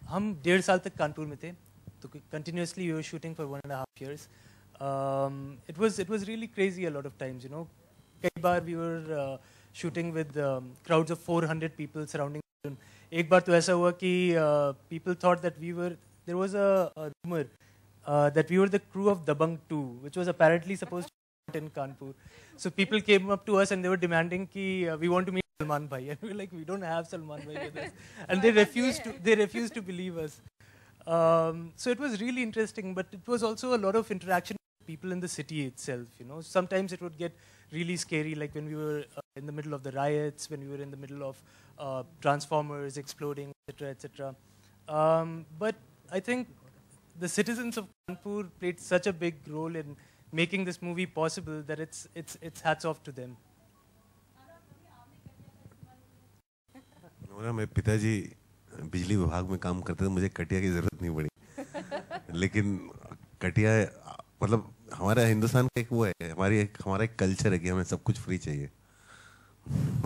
हम 1.5 साल तक कानपुर में थे, तो continuously we were shooting for 1.5 years. It was really crazy a lot of times, you know. कई बार we were shooting with crowds of 400 people surrounding. एक बार तो ऐसा हुआ कि people thought that there was a rumor that we were the crew of Dabangg 2, which was apparently supposed to be in Kanpur. So people came up to us and they were demanding कि we want to meet Salman Bhai, and we were like, we don't have Salman Bhai with us, and they refused to believe us. So it was really interesting, but it was also a lot of interaction with people in the city itself. You know, sometimes it would get really scary, like when we were in the middle of the riots, when we were in the middle of transformers exploding, etc., etc. But I think the citizens of Kanpur played such a big role in making this movie possible that it's hats off to them. मेरे पिताजी बिजली विभाग में काम करते थे, मुझे कटिया की जरूरत नहीं पड़ी, लेकिन कटिया मतलब हमारा हिंदुस्तान का एक वो है, हमारा एक कल्चर है कि हमें सब कुछ फ्री चाहिए,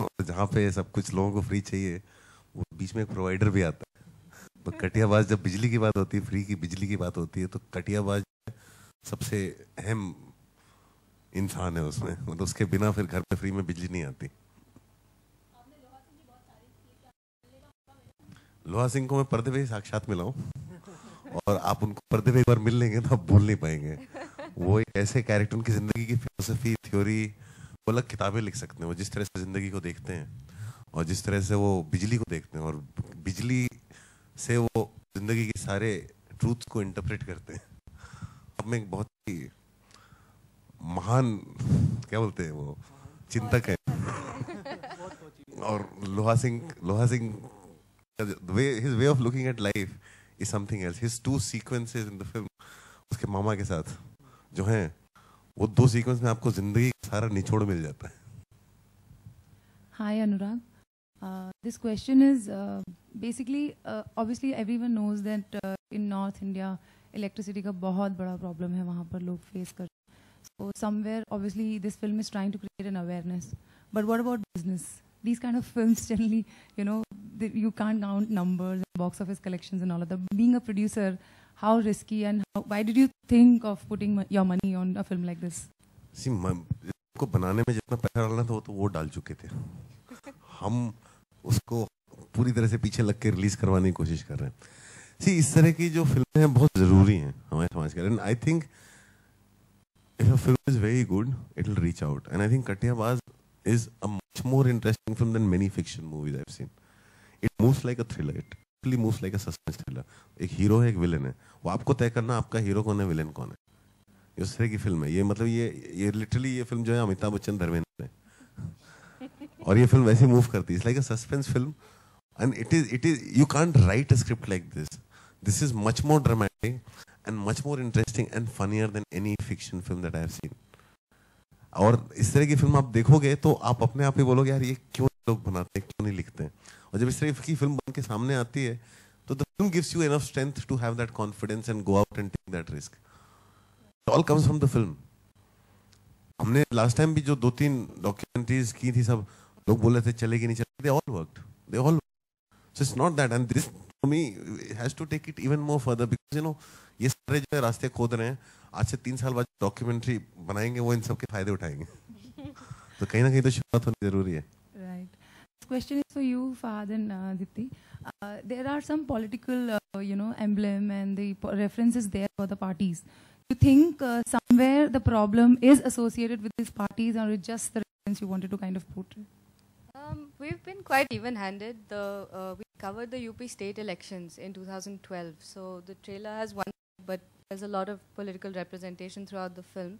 और जहाँ पे सब कुछ लोगों को फ्री चाहिए वो बीच में एक प्रोवाइडर भी आता है। तो कटियाबाज, जब बिजली की बात होती है, फ्री की बिजली की बात होती है, तो कटियाबाज सबसे अहम इंसान है उसमें, मतलब उसके बिना फिर घर पे फ्री में बिजली नहीं आती। लोहा सिंह को मैं पर्दे पे ही साक्षात मिला हूँ, और आप उनको पर्दे पे एक बार मिल लेंगे तो आप भूल नहीं पाएंगे। वो एक ऐसे कैरेक्टर, उनकी जिंदगी की फिलोसफी, थ्योरी, वो अलग किताबें लिख सकते हैं। वो जिस तरह से जिंदगी को देखते हैं और जिस तरह से वो बिजली को देखते हैं और बिजली से वो जिंदगी के सारे ट्रूथ्स को इंटरप्रेट करते हैं। अब मैं एक बहुत ही महान, क्या बोलते हैं, वो चिंतक है। और लोहा Singh his way of looking at life is something else. His 2 sequences in the film, उसके मामा के साथ जो हैं, वो 2 सीक्वेंस में आपको जिंदगी का सारा निचोड़ मिल जाता है। Hi Anurag. This question is basically obviously everyone knows that in North India electricity का बहुत बड़ा problem है, वहाँ पर लोग face कर। So somewhere obviously this film is trying to create an awareness. But what about business? These kind of films generally, you know, you can't count numbers, box office collections and all of that. Being a producer, how risky and why did you think of putting your money on a film like this? See, को बनाने में जितना पैसा डालना था वो डाल चुके थे। हम उसको पूरी तरह से पीछे लग के रिलीज करवाने की कोशिश कर रहे हैं। See, इस तरह की जो फिल्में हैं बहुत जरूरी हैं हमारे समाज के लिए। And I think if a film is very good, it will reach out. And I think Katiyabaz is a much more interesting film than many fiction movies I've seen. It moves like a thriller. It really moves like a suspense thriller. एक hero है, एक villain है, वो आपको तय करना आपका hero कौन है, विलेन कौन है। इस तरह की फिल्म है ये, मतलब ये लिटरली ये फिल्म जो है अमिताभ बच्चन, धर्मेंद्र है, और ये फिल्म वैसे मूव करती है। It's like a suspense film, and it is you can't write a script like this. This is much more dramatic and much more interesting and funnier than any fiction film that I have seen. और इस तरह की film आप देखोगे तो आप अपने आप ही बोलोगे यार ये क्यों लोग बनाते हैं, क्यों नहीं लिखते हैं। और जब इस तरह की फिल्म बन के सामने आती है तो the film gives you enough strength to have that confidence and go out and take that risk. It all comes from the film. हमने लास्ट टाइम भी जो 2-3 डॉक्यूमेंट्रीज की थी, सब लोग बोल रहे थे चलेगी नहीं चलेगी, they all worked. So it's not that, and this for me has to take it even more further because you know ये सारे जो रास्ते खोद रहे हैं, आज से 3 साल बाद डॉक्यूमेंट्री बनाएंगे वो इन सब के फायदे उठाएंगे। तो कहीं ना कहीं तो शुरुआत होनी जरूरी है। Right. This question is for you, Fahad and Dipti. There are some political, emblem and the references there for the parties. Do you think somewhere the problem is associated with these parties, or it's just the reference you wanted to kind of put? We've been quite even-handed. We covered the UP state elections in 2012, so the trailer has one, but there's a lot of political representation throughout the film.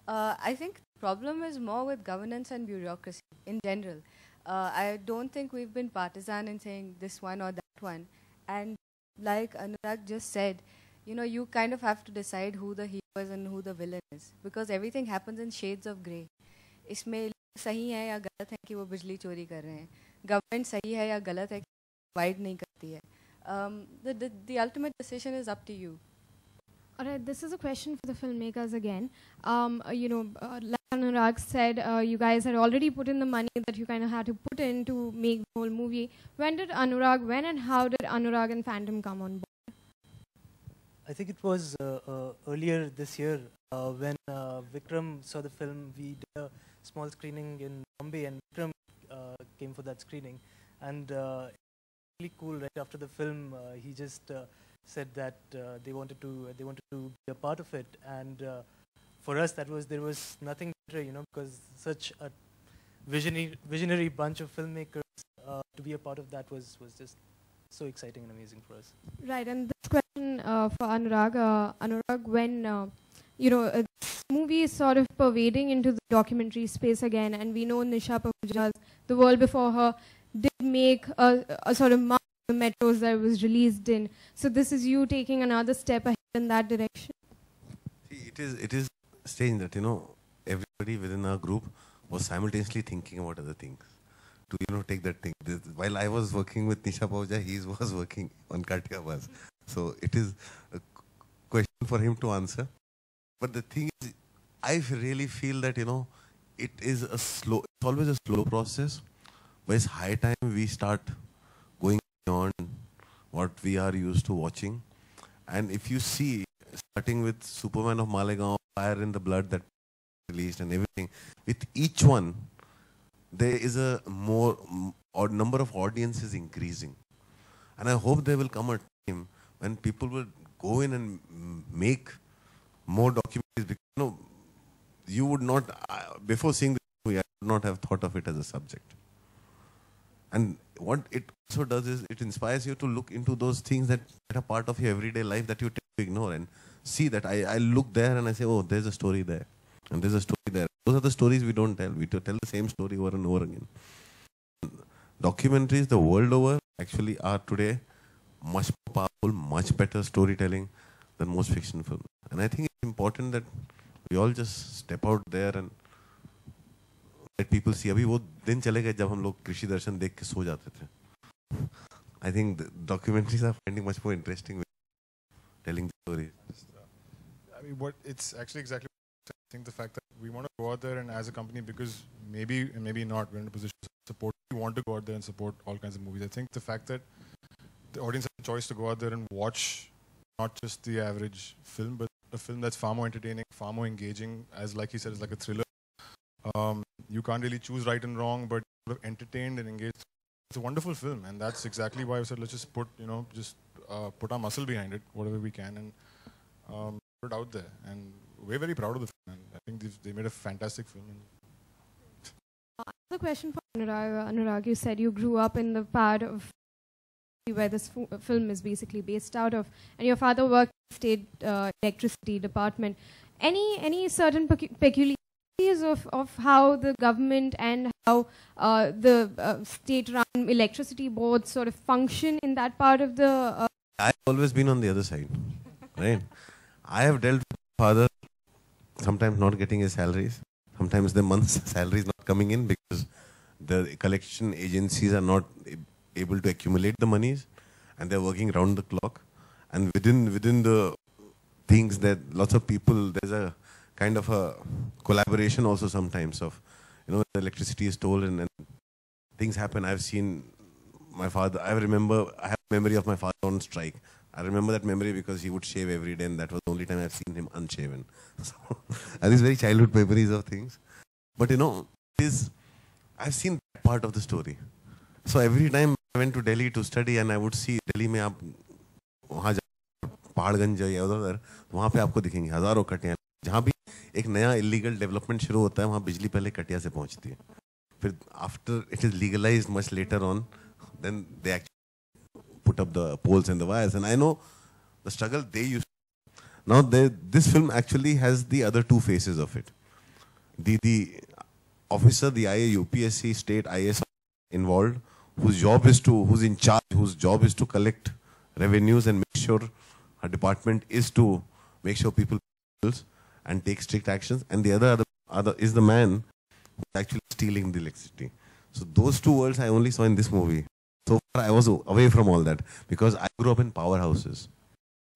I think the problem is more with governance and bureaucracy in general. I don't think we've been partisan in saying this one or that one. And like Anurag just said, you know, you kind of have to decide who the hero is and who the villain is, because everything happens in shades of grey. इसमें सही है या गलत है कि वो बिजली चोरी कर रहे हैं, गवर्नमेंट सही है या गलत है कि प्रोवाइड नहीं करती है. The ultimate decision is up to you. Alright, this is a question for the filmmakers again. Like Anurag said you guys had already put in the money that you kind of had to put in to make the whole movie. When and how did Anurag and Phantom come on board? I think it was earlier this year when Vikram saw the film. We did a small screening in Bombay, and Vikram came for that screening. And really cool. Right after the film, he just said that they wanted to be a part of it. And for us, there was nothing better, because such a visionary bunch of filmmakers to be a part of that was just so exciting and amazing for us. Right, and this question for Anurag. Anurag, when this movie is sort of pervading into the documentary space again, and we know Nisha Pahuja's The World Before Her did make a sort of mark the metros that it was released in. So this is you taking another step ahead in that direction. See, it is strange that everybody within our group was simultaneously thinking about other things. To take that thing. While I was working with Nisha Pahuja, he was working on Kathiawaz. So it is a question for him to answer. But the thing is, I really feel that it is it's always a slow process. But it's high time we start going beyond what we are used to watching. And if you see, starting with Superman of Malegaon, Fire in the Blood that released and everything, with each one, there is a number of audiences increasing. And I hope there will come a time when people will go in and make more documentaries. Because, you would not, before seeing the movie, I would not have thought of it as a subject. And what it also does is it inspires you to look into those things that are part of your everyday life that you tend to ignore, and see that I look there and I say, oh, there's a story there. And there's a story there. Those are the stories we don't tell. We tell the same story over and over again. Documentaries the world over actually are today much more powerful, much better storytelling than most fiction films. And I think it's important that we all just step out there and let people see. अभी वो दिन चले गए जब हम लोग कृषि दर्शन देख के सो जाते थे. I think the documentaries are finding much more interesting with telling the story. I mean, it's actually exactly. I think the fact that we want to go out there and as a company, because maybe and maybe not, we're in a position to support. We want to go out there and support all kinds of movies. I think the fact that the audience has a choice to go out there and watch not just the average film, but a film that's far more entertaining, far more engaging. As like he said, it's like a thriller. You can't really choose right and wrong, but you're entertained and engaged. It's a wonderful film, and that's exactly why I said let's just put put our muscle behind it, whatever we can, and put it out there. And we're very proud of the film, and I think they made a fantastic film. Another question for Anurag. Anurag, you said you grew up in the part of where this film is basically based out of, and your father worked in the state electricity department. Any certain peculiarities of how the government and how the state-run electricity boards sort of function in that part of the... I've always been on the other side, right? I have dealt with my father, sometimes not getting his salaries, sometimes the month's salary is not coming in because the collection agencies are not able to accumulate the monies, and they're working round the clock. And within the things that lots of people, there's a kind of a collaboration also sometimes of, the electricity is stolen and things happen. I've seen my father, I have a memory of my father on strike. I remember that memory because he would shave every day, and that was the only time I've seen him unshaven. So, and these very childhood memories of things. But I've seen that part of the story. So every time I went to Delhi to study, and I would see Delhi में आप वहाँ पहाड़गंज या उधर वहाँ पे आपको दिखेंगे हजारों कटियाँ. जहाँ भी एक नया illegal development शुरू होता है, वहाँ बिजली पहले कटिया से पहुँचती है. फिर after it is legalized much later on, then they actually put up the poles and the wires. And I know the struggle they used to. Now this film actually has the other two faces of it. The officer, the UPSC state IS involved, whose in charge, whose job is to collect revenues and make sure her department is to make sure people pay bills and take strict actions. And the other is the man who's actually stealing the electricity. So those two worlds I only saw in this movie. So far I was away from all that because I grew up in powerhouses.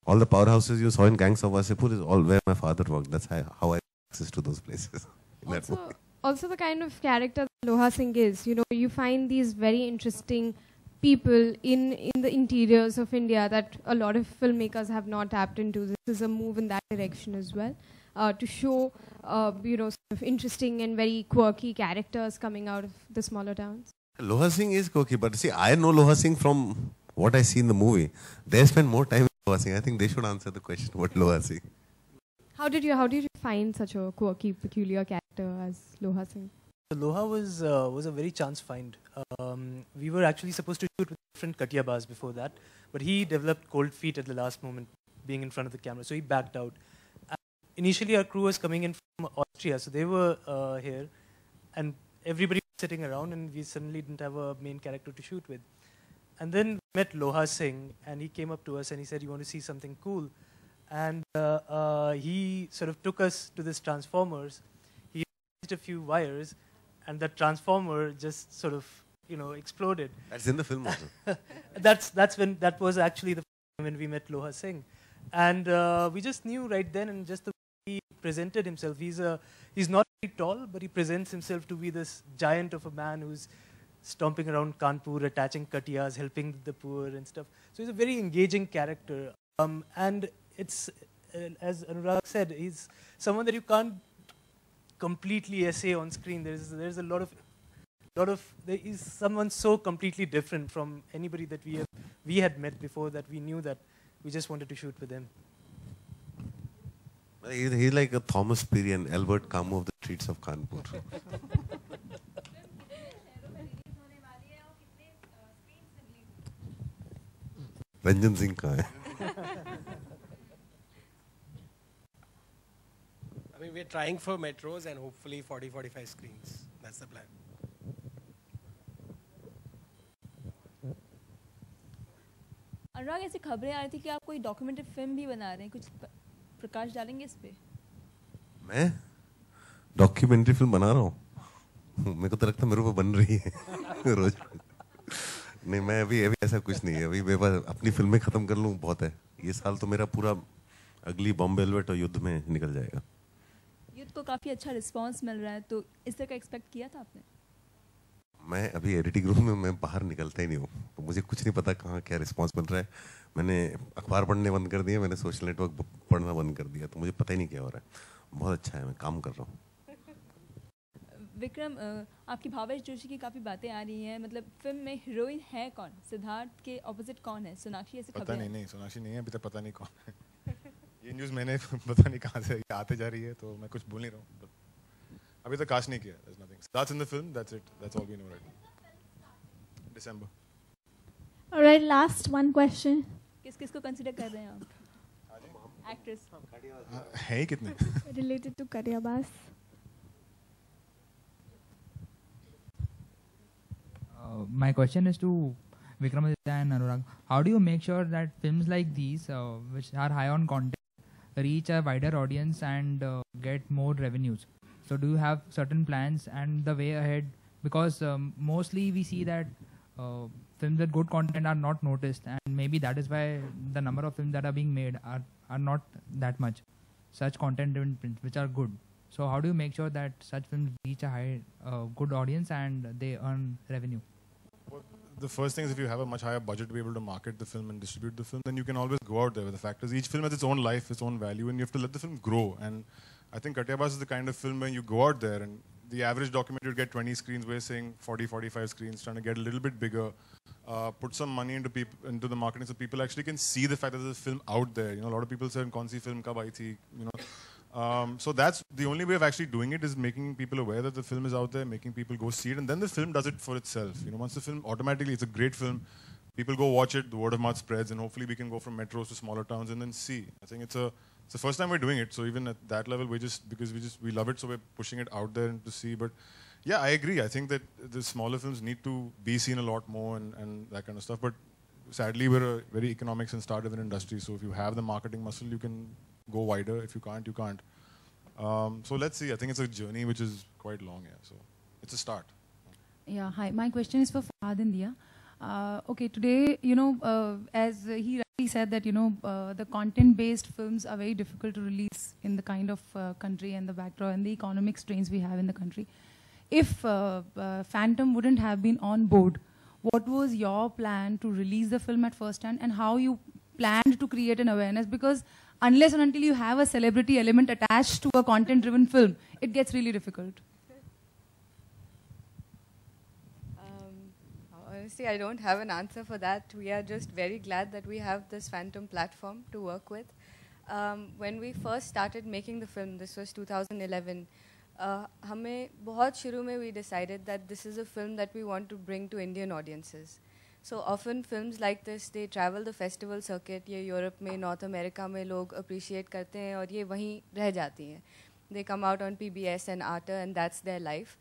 All the powerhouses you saw in Gangs of Wasseypur is all where my father worked. That's how I had access to those places. in that movie. Also the kind of character that Loha Singh is, you know, you find these very interesting people in the interiors of India that a lot of filmmakers have not tapped into. This is a move in that direction as well, to show, you know, sort of interesting and very quirky characters coming out of the smaller towns. Loha Singh is quirky, but see, I know Loha Singh from what I see in the movie. They spend more time with Loha Singh. I think they should answer the question about Loha Singh. How did you find such a quirky, peculiar character as Loha Singh? Loha was a very chance find. We were actually supposed to shoot with different Katiyabas before that, but he developed cold feet at the last moment, being in front of the camera, so he backed out. And initially, our crew was coming in from Austria, so they were here, and everybody was sitting around, and we suddenly didn't have a main character to shoot with. And then we met Loha Singh, and he came up to us and he said, "You want to see something cool?" And he sort of took us to this Transformers. He used a few wires, and that transformer just sort of, you know, exploded. That's in the film also. That was actually the time when we met Loha Singh, and we just knew right then, and just the way he presented himself. He's not very tall, but he presents himself to be this giant of a man who's stomping around Kanpur, attaching katiyas, helping the poor and stuff. So he's a very engaging character, and it's as Anurag said, he's someone that you can't completely essay on screen. There's a lot of there is someone so completely different from anybody that we had met before, that we knew that we just wanted to shoot with him. He's like a Thomas Peary and Albert Camus of the streets of Kanpur. Ranjan Singh kahan hai? I mean, we're trying for metros and hopefully 40-45 screens. That's the plan. अनुराग, ऐसी खबरें आ रही थी कि आप कोई documentary film भी बना रहे हैं, कुछ प्रकाश डालेंगे इस पे? मैं डॉक्यूमेंट्री फिल्म बना रहा हूँ? मेरे को तो लगता है मेरे को बन रही है रोज। नहीं, मैं अभी ऐसा कुछ नहीं है। अभी मेरे पास अपनी फिल्में खत्म कर लूँ बहुत है। ये साल तो मेरा पूरा अगली बॉम्बे वेलवेट और युद्ध में निकल जाएगा। युद्ध को काफी अच्छा रिस्पांस मिल रहा है, तो इस तरह का एक्सपेक्ट किया था आपने? मैं अभी एडिटिंग रूम में मैं बाहर निकलता ही नहीं हूँ, तो मुझे कुछ नहीं पता कहाँ क्या रिस्पांस मिल रहा है। मैंने अखबार पढ़ने बंद कर दिया, मैंने सोशल नेटवर्क पढ़ना बंद कर दिया, तो मुझे पता ही नहीं क्या हो रहा है। बहुत अच्छा है, मैं काम कर रहा हूँ। विक्रम, आपकी भावेश जोशी की काफी बातें आ रही हैं, मतलब फिल्म में हीरोइन है कौन? सिद्धार्थ के ऑपोजिट कौन है? सोनाक्षी? ऐसे पता नहीं, सोनाक्षी नहीं है अभी तक, पता नहीं कौन है। ये न्यूज़ मैंने पता नहीं कहाँ से आते जा रही है, तो मैं कुछ बोल नहीं रहा हूँ। अभी तक कास्ट नहीं किया। There's nothing. That's in the film. That's it. That's all we know right now. December. All right, last one question. किस को कंसीडर कर रहे हैं आप? एक्ट्रेस है ही कितने? Related to Karyabas. My question is to Vikramaditya and Anurag. How do you make sure that films like these, which are high on content, reach a wider audience and get more revenues? So do you have certain plans and the way ahead? Because mostly we see that films with good content are not noticed, and maybe that is why the number of films that are being made are not that much. Such content-driven films which are good. So how do you make sure that such films reach a high, good audience and they earn revenue? Well, the first thing is, if you have a much higher budget to be able to market the film and distribute the film, then you can always go out there. But the fact is, each film has its own life, its own value, and you have to let the film grow. And I think Katyabas is the kind of film where you go out there, and the average documentary would get 20 screens. We're saying 40, 45 screens, trying to get a little bit bigger, put some money into the marketing so people actually can see the fact that there's a film out there. You know, a lot of people say, "Kaun si film kab aayi thi?" You know. So that's the only way of actually doing it, is making people aware that the film is out there, making people go see it, and then the film does it for itself. You know, once the film automatically, it's a great film, people go watch it, the word of mouth spreads, and hopefully we can go from metros to smaller towns and then see. I think it's the first time we're doing it, so even at that level, we love it, so we're pushing it out there to see. But yeah, I agree. I think that the smaller films need to be seen a lot more and that kind of stuff. But sadly, we're a very economics and star-driven industry, so if you have the marketing muscle, you can go wider. If you can't, you can't. So let's see. I think it's a journey which is quite long, yeah. So it's a start. Yeah, hi. My question is for Fahad India. Okay, today, as he rightly said that, the content-based films are very difficult to release in the kind of country and the backdrop and the economic strains we have in the country. If Phantom wouldn't have been on board, what was your plan to release the film at first hand, and how you planned to create an awareness? Because unless and until you have a celebrity element attached to a content-driven film, it gets really difficult. Honestly, I don't have an answer for that. We are just very glad that we have this Phantom platform to work with. When we first started making the film, this was 2011, हमें बहुत शुरू में we decided that this is a film that we want to bring to Indian audiences. So often films like this, they travel the festival circuit. ये Europe में, North America में लोग appreciate करते हैं और ये वहीं रह जाती हैं. They come out on PBS and Arte and that's their life.